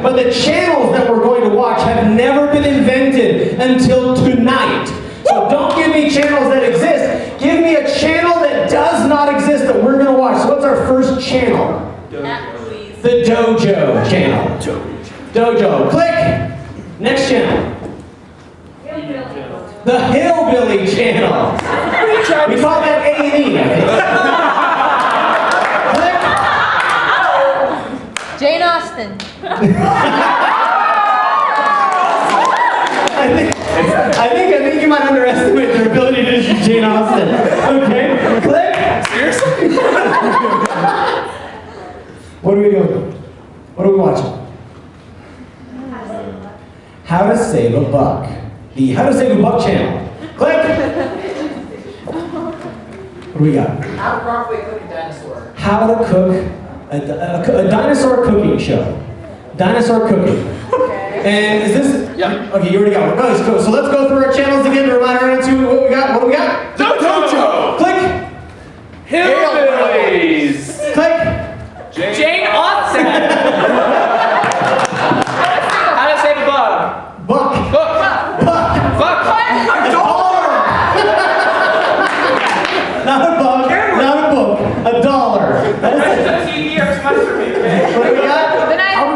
but the channels that we're going to watch have never been invented until tonight. So don't give me channels that exist. Give me a channel that does not exist that we're going to watch. So what's our first channel? The Dojo channel. Dojo. Click. Next channel. The Hillbilly channel. We call that A&E. Click. Jane Austen. I think you might underestimate their ability to do Jane Austen. Okay. Click. Seriously? What are we doing? What are we watching? How to Save a Buck. The How to Save a Buck channel. Click! What do we got? How to properly cook a dinosaur. How to cook a dinosaur cooking show. Dinosaur cooking. Okay. And is this? Yeah. Okay, you already got one. Nice, cool. So let's go through our channels again to remind everyone to what we got. What do we got? Dojo! Click! Hillbillies! Click! Jane Austen! How to Save a Bug? Buck! Book! Buck! Fuck! Not a buck, not a book, $1. That is That's the years much for me, okay? what do we got?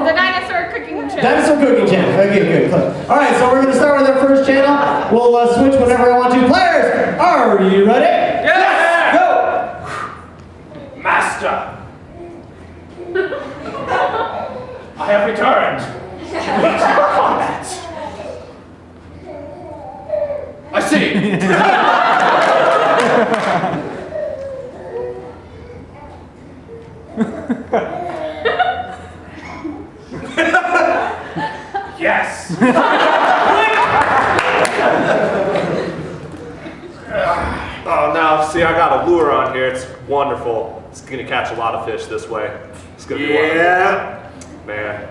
The dinosaur cooking show. Dinosaur cooking channel. Okay, good. Click. All right, so we're going to start with our first channel. We'll switch whenever I want to. Players, are you ready? Yes! Go! Master! I have returned to combat. I see. Yes. Oh, now, see, I got a lure on here. It's wonderful. It's going to catch a lot of fish this way. It's going to be wonderful. Man,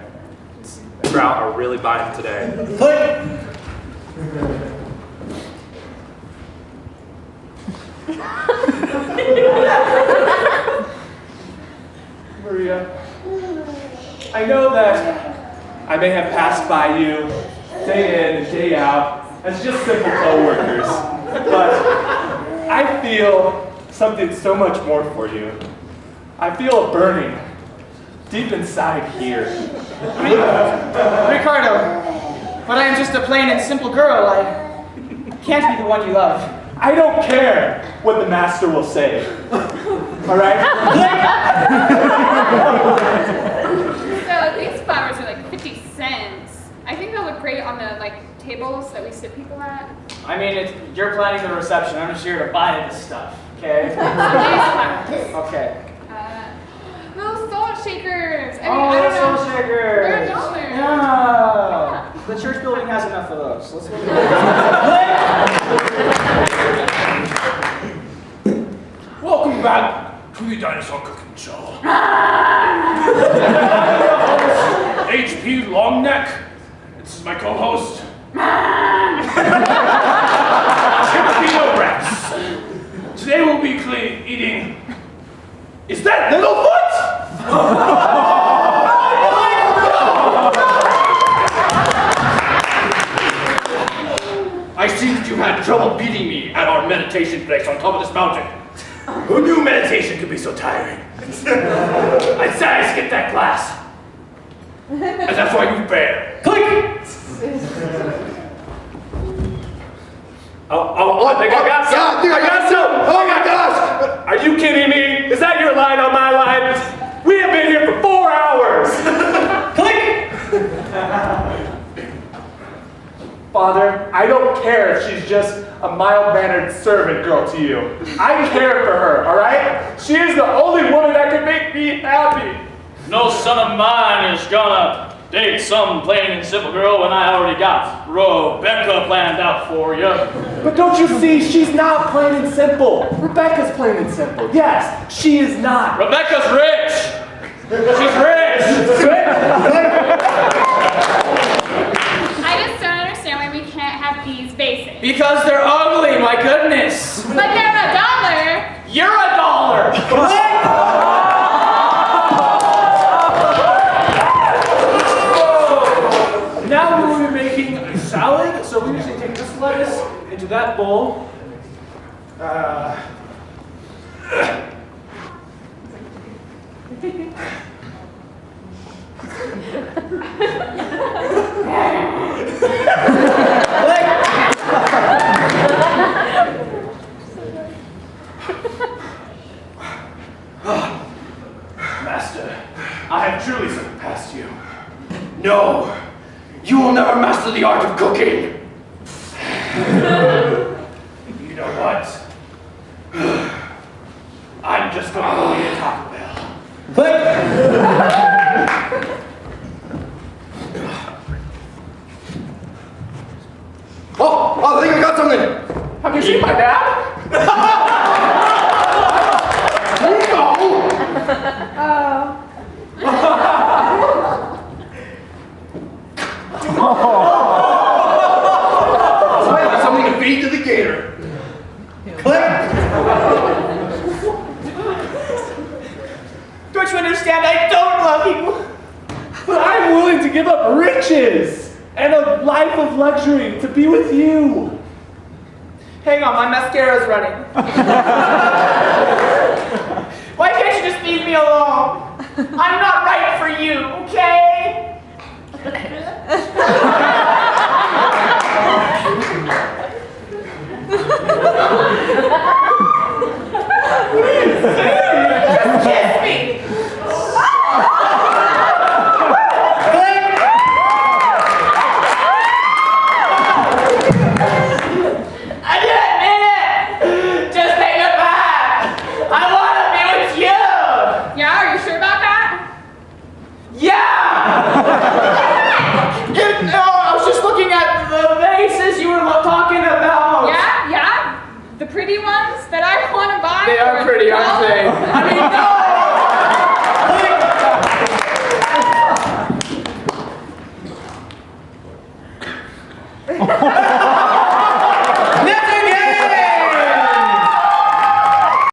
trout are really biting today. Click! Maria, I know that I may have passed by you day in and day out as just simple co-workers, but I feel something so much more for you. I feel a burning deep inside here. Ricardo, but I am just a plain and simple girl. I can't be the one you love. I don't care what the master will say. All right? So these flowers are like 50 cents. I think they'll look great on the tables that we sit people at. I mean, you're planning the reception. I'm just here to buy this stuff, okay? These flowers. Okay. Those salt shakers. I Oh, don't those know. salt shakers. They're $1. Yeah. The church building has enough of those. Let's go. Welcome back to the Dinosaur Cooking Show. H.P. Longneck. This is my co-host. Timothy Nobrax. Today we'll be eating. Is that Littlefoot? I see that you had trouble beating me at our meditation place on top of this mountain. Who knew meditation could be so tiring? I decided to skip that class. And that's why you failed. Click! I think I got some. I got some. Oh my gosh! Are you kidding me? Is that your line on my line? We have been here for 4 hours. Click! Father, I don't care if she's just a mild-mannered servant girl to you. I care for her, all right? She is the only woman that can make me happy. No son of mine is gonna date some plain and simple girl when I already got Rebecca planned out for you. But don't you see, she's not plain and simple. Rebecca's plain and simple. Yes, she is not. Rebecca's rich. She's rich. I just don't understand why we can't have these basics. Because they're ugly, my goodness. But they're $1. You're $1. into that bowl. Master, I have truly surpassed you. No, you will never master the art of cooking. You know what? I'm just gonna go eat at Taco Bell. Click. Oh, I think I got something. Have you seen my dad? Something to feed to the gator. Click. Don't you understand? I don't love you. But I'm willing to give up riches and a life of luxury to be with you. Hang on, my mascara's running. Why can't you just leave me alone? I'm not right for you, okay? Please,